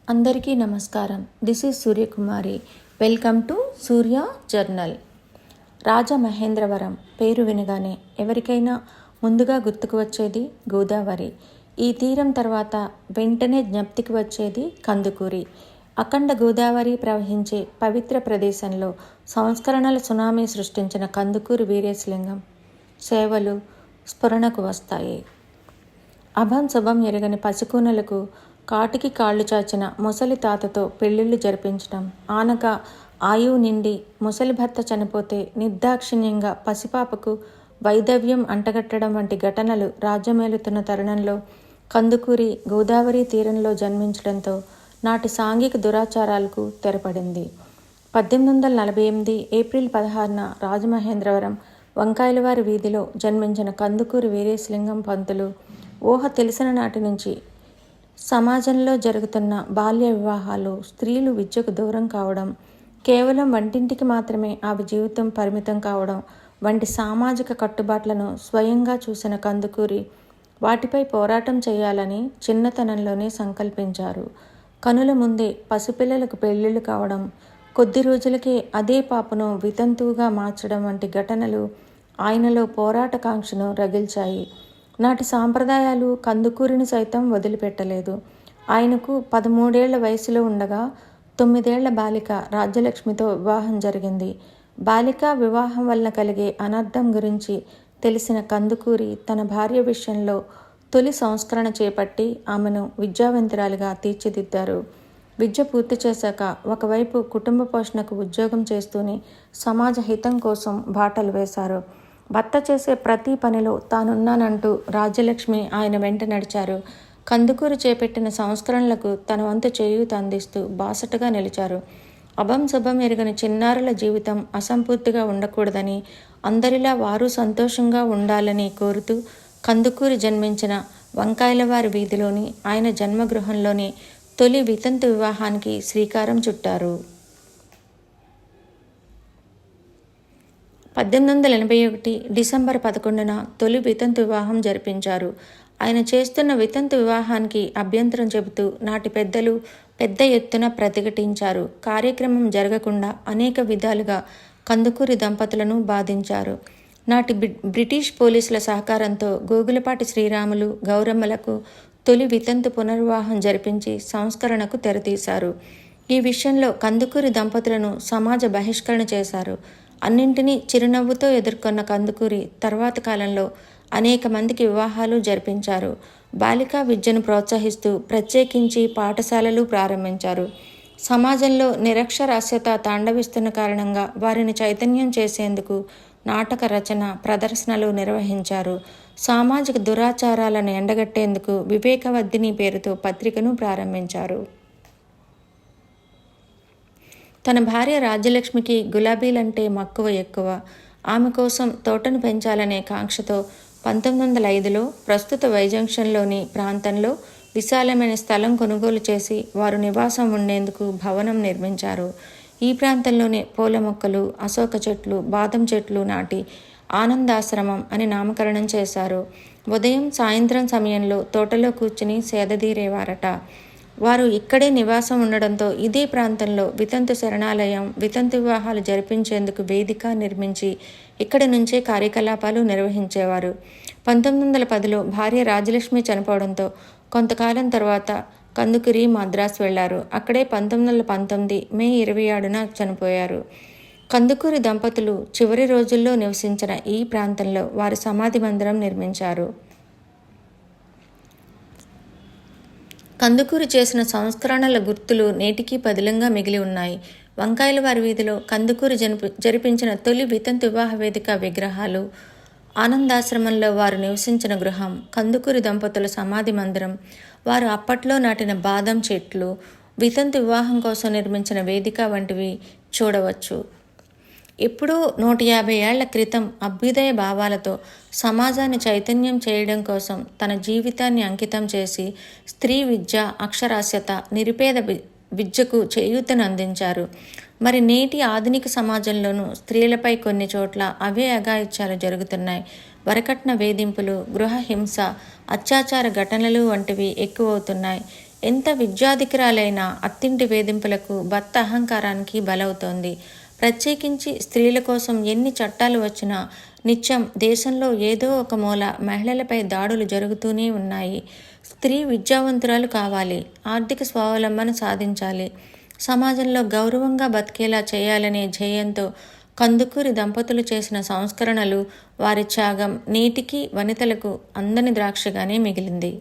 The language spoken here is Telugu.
అందరికీ నమస్కారం. This is Suryakumari. Welcome to Surya journal. Rajamahendravaram పేరు వినగానే ఎవరికైనా ముందుగా గుర్తుకు వచ్చేది గోదావరి. ఈ తీరం తర్వాత వెంటనే జ్ఞప్తికి వచ్చేది కందుకూరి. అఖండ గోదావరి ప్రవహించే పవిత్ర ప్రదేశంలో సంస్కరణల సునామీ సృష్టించిన కందుకూరి వీరేశలింగం సేవలు స్ఫురణకు వస్తాయి. అభం శుభం ఎరగని పసికూనలకు కాటికి కాళ్ళు చాచిన ముసలి తాతతో పెళ్లిళ్లు జరిపించడం, ఆనక ఆయువు నిండి ముసలి భర్త చనిపోతే నిర్దాక్షిణ్యంగా పసిపాపకు వైదవ్యం అంటగట్టడం వంటి ఘటనలు రాజ్యమేలుతున్న తరుణంలో కందుకూరి గోదావరి తీరంలో జన్మించడంతో నాటి సాంఘిక దురాచారాలకు తెరపడింది. 1848 ఏప్రిల్ 16న రాజమహేంద్రవరం వంకాయలవారి వీధిలో జన్మించిన కందుకూరి వీరేశలింగం పంతులు ఊహ తెలిసిన నాటి నుంచి సమాజంలో జరుగుతున్న బాల్య వివాహాలు, స్త్రీలు విద్యకు దూరం కావడం, కేవలం వంటింటికి మాత్రమే ఆమె జీవితం పరిమితం కావడం వంటి సామాజిక కట్టుబాట్లను స్వయంగా చూసిన కందుకూరి వాటిపై పోరాటం చేయాలని చిన్నతనంలోనే సంకల్పించారు. కనుల ముందే పసిపిల్లలకు పెళ్లిళ్ళు కావడం, కొద్ది రోజులకే అదే పాపను వితంతువుగా మార్చడం వంటి ఘటనలు ఆయనలో పోరాటకాంక్షను రగిల్చాయి. నాటి సాంప్రదాయాలు కందుకూరిని సైతం వదిలిపెట్టలేదు. ఆయనకు 13 వయసులో ఉండగా 9 బాలిక రాజ్యలక్ష్మితో వివాహం జరిగింది. బాలిక వివాహం వల్ల కలిగే అనర్థం గురించి తెలిసిన కందుకూరి తన భార్య విషయంలో తొలి సంస్కరణ చేపట్టి ఆమెను విద్యావంతురాలిగా తీర్చిదిద్దారు. విద్య పూర్తి చేశాక ఒకవైపు కుటుంబ పోషణకు ఉద్యోగం చేస్తూనే సమాజ హితం కోసం బాటలు వేశారు. భర్త చేసే ప్రతి పనిలో తానున్నానంటూ రాజ్యలక్ష్మి ఆయన వెంట నడిచారు. కందుకూరి చేపట్టిన సంస్కరణలకు తన వంతు చేయూత అందిస్తూ బాసటగా నిలిచారు. అభం శుభం ఎరుగని చిన్నారుల జీవితం అసంపూర్తిగా ఉండకూడదని, అందరిలా వారు సంతోషంగా ఉండాలని కోరుతూ కందుకూరి జన్మించిన వంకాయలవారి వీధిలోని ఆయన జన్మగృహంలోని తొలి వితంతు వివాహానికి శ్రీకారం చుట్టారు. 1881 డిసెంబర్ 11న తొలి వితంతు వివాహం జరిపించారు. ఆయన చేస్తున్న వితంతు వివాహానికి అభ్యంతరం చెబుతూ నాటి పెద్దలు పెద్ద ఎత్తున ప్రతిఘటించారు. కార్యక్రమం జరగకుండా అనేక విధాలుగా కందుకూరి దంపతులను బాధించారు. నాటి బ్రిటిష్ పోలీసుల సహకారంతో గోగులపాటి శ్రీరాములు, గౌరమ్మలకు తొలి వితంతు పునర్వివాహం జరిపించి సంస్కరణకు తెరతీశారు. ఈ విషయంలో కందుకూరి దంపతులను సమాజ బహిష్కరణ చేశారు. అన్నింటినీ చిరునవ్వుతో ఎదుర్కొన్న కందుకూరి తర్వాత కాలంలో అనేక మందికి వివాహాలు జరిపించారు. బాలికా విద్యను ప్రోత్సహిస్తూ ప్రత్యేకించి పాఠశాలలు ప్రారంభించారు. సమాజంలో నిరక్షరాస్యత తాండవిస్తున్న కారణంగా వారిని చైతన్యం చేసేందుకు నాటక రచన, ప్రదర్శనలు నిర్వహించారు. సామాజిక దురాచారాలను ఎండగట్టేందుకు వివేకవర్ధిని పేరుతో పత్రికను ప్రారంభించారు. తన భార్య రాజ్యలక్ష్మికి గులాబీలంటే మక్కువ ఎక్కువ. ఆమె కోసం తోటను పెంచాలనే కాంక్షతో 1905లో ప్రస్తుత వైజంక్షన్లోని ప్రాంతంలో విశాలమైన స్థలం కొనుగోలు చేసి వారు నివాసం ఉండేందుకు భవనం నిర్మించారు. ఈ ప్రాంతంలోనే పూల మొక్కలు, అశోక చెట్లు, బాదం చెట్లు నాటి ఆనందాశ్రమం అని నామకరణం చేశారు. ఉదయం, సాయంత్రం సమయంలో తోటలో కూర్చుని సేదదీరేవారట. వారు ఇక్కడే నివాసం ఉండడంతో ఇదే ప్రాంతంలో వితంతు శరణాలయం, వితంతు వివాహాలు జరిపించేందుకు వేదిక నిర్మించి ఇక్కడి నుంచే కార్యకలాపాలు నిర్వహించేవారు. 1910లో భార్య రాజలక్ష్మి చనిపోవడంతో కొంతకాలం తర్వాత కందుకూరి మద్రాసు వెళ్లారు. అక్కడే 1919 మే 27న చనిపోయారు. కందుకూరి దంపతులు చివరి రోజుల్లో నివసించిన ఈ ప్రాంతంలో వారి సమాధి మందిరం నిర్మించారు. కందుకూరి చేసిన సంస్కరణల గుర్తులు నేటికీ పదిలంగా మిగిలి ఉన్నాయి. వంకాయలవారి వీధిలో కందుకూరి జరిపించిన తొలి వితంతు వివాహ వేదిక విగ్రహాలు, ఆనందాశ్రమంలో వారు నివసించిన గృహం, కందుకూరి దంపతుల సమాధి మందిరం, వారు అప్పట్లో నాటిన బాదం చెట్లు, వితంతు వివాహం కోసం నిర్మించిన వేదిక వంటివి చూడవచ్చు. ఎప్పుడూ 150 ఏళ్ల క్రితం అభ్యుదయ భావాలతో సమాజాన్ని చైతన్యం చేయడం కోసం తన జీవితాన్ని అంకితం చేసి స్త్రీ విద్య, అక్షరాస్యత, నిరుపేద విద్యకు చేయూతను అందించారు. మరి నేటి ఆధునిక సమాజంలోనూ స్త్రీలపై కొన్ని చోట్ల అవే అఘాయిత్యాలు జరుగుతున్నాయి. వరకట్న వేధింపులు, గృహ హింస, అత్యాచార ఘటనలు వంటివి ఎక్కువవుతున్నాయి. ఎంత విద్యాధికురాలైనా అత్తింటి వేధింపులకు, భర్త అహంకారానికి బలవుతోంది. ప్రత్యేకించి స్త్రీల కోసం ఎన్ని చట్టాలు వచ్చినా నిత్యం దేశంలో ఏదో ఒక మూల మహిళలపై దాడులు జరుగుతూనే ఉన్నాయి. స్త్రీ విద్యావంతురాలు కావాలి, ఆర్థిక స్వావలంబన సాధించాలి, సమాజంలో గౌరవంగా బతికేలా చేయాలనే ధ్యేయంతో కందుకూరి దంపతులు చేసిన సంస్కరణలు, వారి త్యాగం నేటికీ వనితలకు అందని ద్రాక్షగానే మిగిలింది.